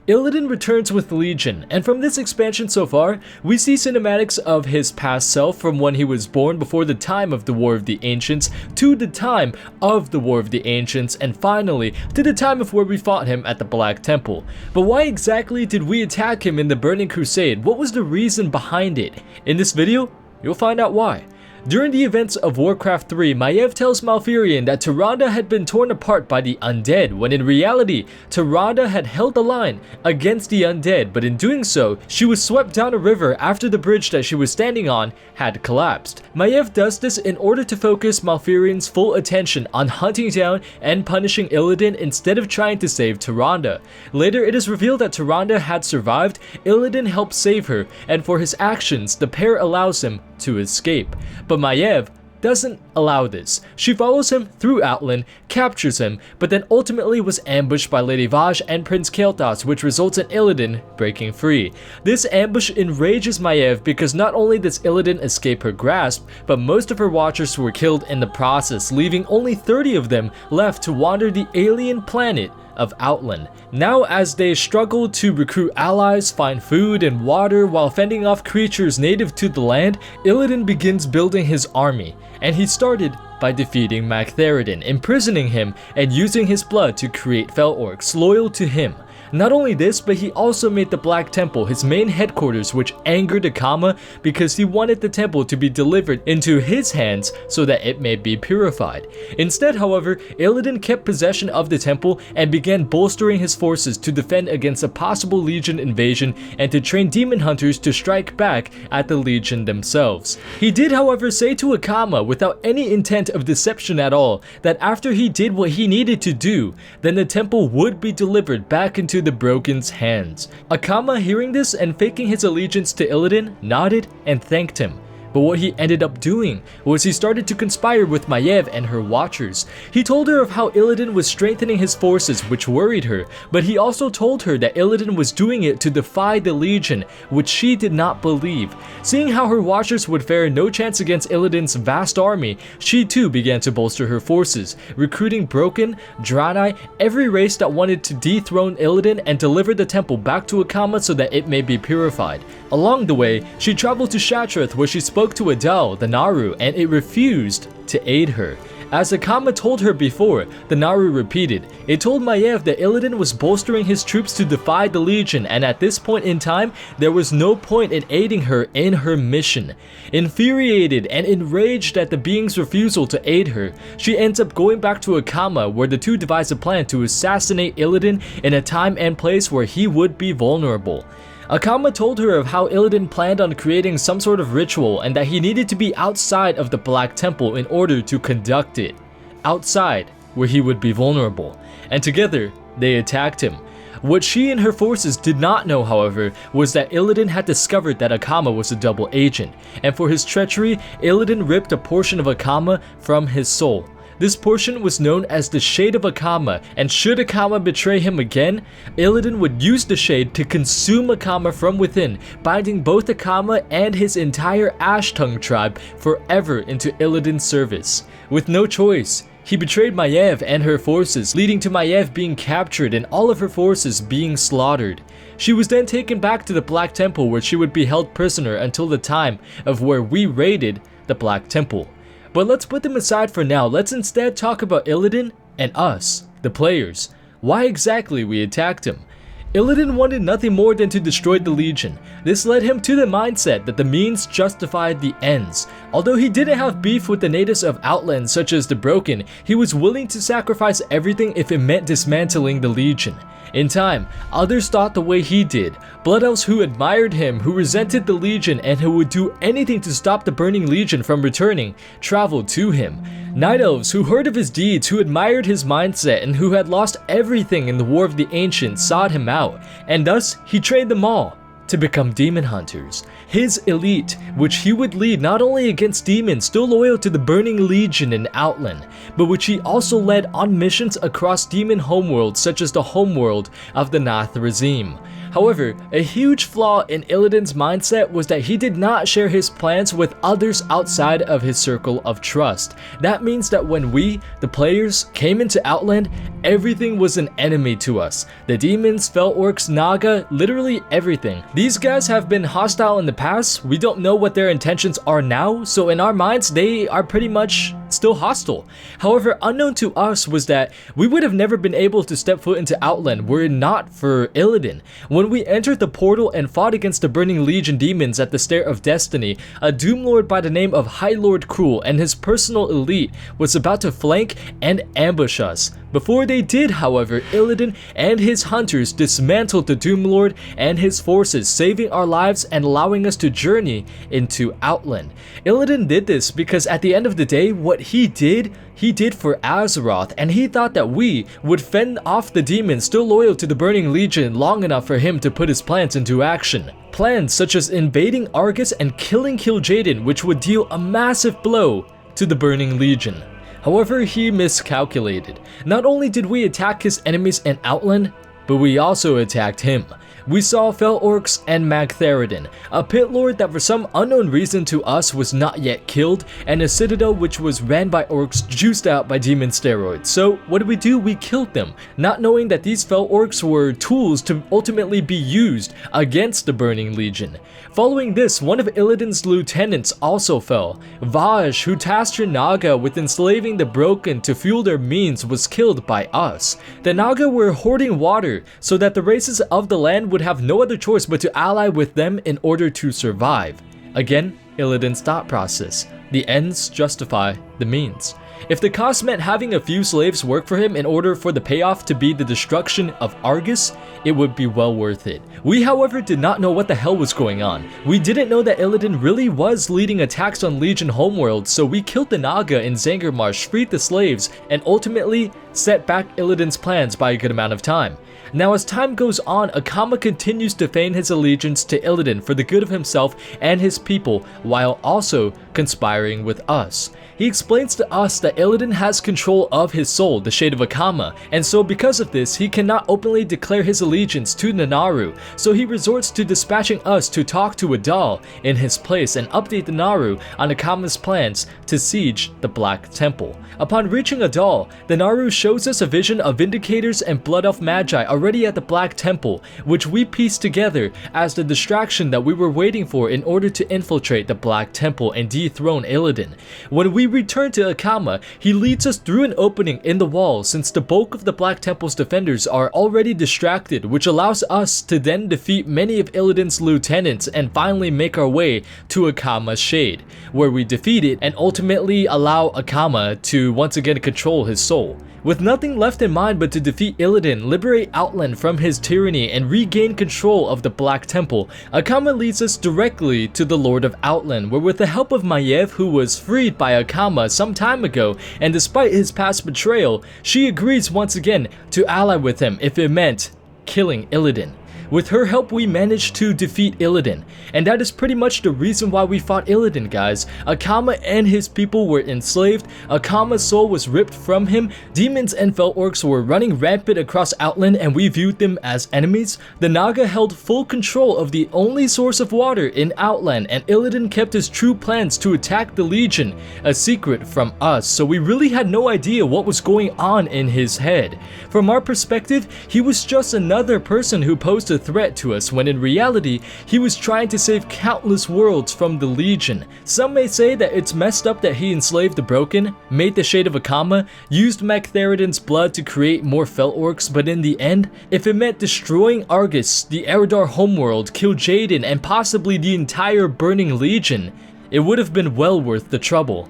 Illidan returns with Legion, and from this expansion so far, we see cinematics of his past self from when he was born before the time of the War of the Ancients, to the time of the War of the Ancients, and finally, to the time of where we fought him at the Black Temple. But why exactly did we attack him in the Burning Crusade? What was the reason behind it? In this video, you'll find out why. During the events of Warcraft 3, Maiev tells Malfurion that Tyrande had been torn apart by the undead, when in reality, Tyrande had held the line against the undead, but in doing so, she was swept down a river after the bridge that she was standing on had collapsed. Maiev does this in order to focus Malfurion's full attention on hunting down and punishing Illidan instead of trying to save Tyrande. Later, it is revealed that Tyrande had survived, Illidan helped save her, and for his actions, the pair allows him to escape. But Maiev doesn't allow this. She follows him through Outland, captures him, but then ultimately was ambushed by Lady Vashj and Prince Kael'thas, which results in Illidan breaking free. This ambush enrages Maiev because not only does Illidan escape her grasp, but most of her watchers were killed in the process, leaving only 30 of them left to wander the alien planet of Outland. Now, as they struggle to recruit allies, find food and water while fending off creatures native to the land, Illidan begins building his army, and he started by defeating Magtheridon, imprisoning him, and using his blood to create Fel Orcs loyal to him. Not only this, but he also made the Black Temple his main headquarters, which angered Akama because he wanted the temple to be delivered into his hands so that it may be purified. Instead, however, Illidan kept possession of the temple and began bolstering his forces to defend against a possible Legion invasion and to train demon hunters to strike back at the Legion themselves. He did, however, say to Akama, without any intent of deception at all, that after he did what he needed to do, then the temple would be delivered back into the Broken's hands. Akama, hearing this and faking his allegiance to Illidan, nodded and thanked him. But what he ended up doing was he started to conspire with Maiev and her watchers. He told her of how Illidan was strengthening his forces, which worried her, but he also told her that Illidan was doing it to defy the Legion, which she did not believe. Seeing how her watchers would fare no chance against Illidan's vast army, she too began to bolster her forces, recruiting Broken, Draenei, every race that wanted to dethrone Illidan and deliver the temple back to Akama so that it may be purified. Along the way, she traveled to Shattrath, where she spoke to Adel, the Naru, and it refused to aid her. As Akama told her before, the Naru repeated. It told Maiev that Illidan was bolstering his troops to defy the Legion, and at this point in time, there was no point in aiding her in her mission. Infuriated and enraged at the being's refusal to aid her, she ends up going back to Akama, where the two devise a plan to assassinate Illidan in a time and place where he would be vulnerable. Akama told her of how Illidan planned on creating some sort of ritual and that he needed to be outside of the Black Temple in order to conduct it. Outside, where he would be vulnerable. And together, they attacked him. What she and her forces did not know, however, was that Illidan had discovered that Akama was a double agent, and for his treachery, Illidan ripped a portion of Akama from his soul. This portion was known as the Shade of Akama, and should Akama betray him again, Illidan would use the Shade to consume Akama from within, binding both Akama and his entire Ash-Tongue tribe forever into Illidan's service. With no choice, he betrayed Maiev and her forces, leading to Maiev being captured and all of her forces being slaughtered. She was then taken back to the Black Temple, where she would be held prisoner until the time of where we raided the Black Temple. But let's put them aside for now. Let's instead talk about Illidan and us, the players. Why exactly we attacked him. Illidan wanted nothing more than to destroy the Legion. This led him to the mindset that the means justified the ends. Although he didn't have beef with the natives of Outland such as the Broken, he was willing to sacrifice everything if it meant dismantling the Legion. In time, others thought the way he did. Blood Elves who admired him, who resented the Legion, and who would do anything to stop the Burning Legion from returning, traveled to him. Night Elves who heard of his deeds, who admired his mindset, and who had lost everything in the War of the Ancients sought him out, and thus he trained them all to become demon hunters. His elite, which he would lead not only against demons still loyal to the Burning Legion in Outland, but which he also led on missions across demon homeworlds such as the homeworld of the Nath Razim. However, a huge flaw in Illidan's mindset was that he did not share his plans with others outside of his circle of trust. That means that when we, the players, came into Outland, everything was an enemy to us. The demons, fel orcs, naga, literally everything. These guys have been hostile in the past. We don't know what their intentions are now, so in our minds, they are pretty much still hostile. However, unknown to us was that we would have never been able to step foot into Outland were it not for Illidan. When we entered the portal and fought against the Burning Legion demons at the Stair of Destiny, a Doom Lord by the name of High Lord Cruel and his personal elite was about to flank and ambush us. Before they did, however, Illidan and his hunters dismantled the Doom Lord and his forces, saving our lives and allowing us to journey into Outland. Illidan did this because at the end of the day, what he did for Azeroth, and he thought that we would fend off the demons still loyal to the Burning Legion long enough for him to put his plans into action. Plans such as invading Argus and killing Kil'jaeden, which would deal a massive blow to the Burning Legion. However, he miscalculated. Not only did we attack his enemies in Outland, but we also attacked him. We saw fel orcs and Magtheridon, a pit lord that for some unknown reason to us was not yet killed, and a citadel which was ran by orcs juiced out by demon steroids. So what did we do? We killed them, not knowing that these fel orcs were tools to ultimately be used against the Burning Legion. Following this, one of Illidan's lieutenants also fell. Vaj, who tasked her Naga with enslaving the broken to fuel their means, was killed by us. The Naga were hoarding water so that the races of the land would have no other choice but to ally with them in order to survive. Again, Illidan's thought process. The ends justify the means. If the cost meant having a few slaves work for him in order for the payoff to be the destruction of Argus, it would be well worth it. We, however, did not know what the hell was going on. We didn't know that Illidan really was leading attacks on Legion homeworld, so we killed the Naga in Zangarmarsh, freed the slaves, and ultimately set back Illidan's plans by a good amount of time. Now, as time goes on, Akama continues to feign his allegiance to Illidan for the good of himself and his people, while also conspiring with us. He explains to us that Illidan has control of his soul, the Shade of Akama, and so because of this, he cannot openly declare his allegiance to Nanaru, so he resorts to dispatching us to talk to Adal in his place and update the Naru on Akama's plans to siege the Black Temple. Upon reaching Adal, the Naru shows us a vision of Vindicators and Blood Elf Magi already at the Black Temple, which we pieced together as the distraction that we were waiting for in order to infiltrate the Black Temple and dethrone Illidan. When we return to Akama, he leads us through an opening in the wall since the bulk of the Black Temple's defenders are already distracted, which allows us to then defeat many of Illidan's lieutenants and finally make our way to Akama's Shade, where we defeat it and ultimately allow Akama to once again control his soul. With nothing left in mind but to defeat Illidan, liberate Outland from his tyranny, and regain control of the Black Temple, Akama leads us directly to the Lord of Outland, where with the help of Maiev, who was freed by Akama some time ago, and despite his past betrayal, she agrees once again to ally with him if it meant killing Illidan. With her help, we managed to defeat Illidan, and that is pretty much the reason why we fought Illidan, guys. Akama and his people were enslaved, Akama's soul was ripped from him, demons and fel orcs were running rampant across Outland and we viewed them as enemies. The Naga held full control of the only source of water in Outland, and Illidan kept his true plans to attack the Legion, a secret from us, so we really had no idea what was going on in his head. From our perspective, he was just another person who posed a threat to us, when in reality, he was trying to save countless worlds from the Legion. Some may say that it's messed up that he enslaved the broken, made the Shade of Akama, used Magtheridon's blood to create more fel orcs, but in the end, if it meant destroying Argus, the Eredar homeworld, Kil'jaeden, and possibly the entire Burning Legion, it would have been well worth the trouble.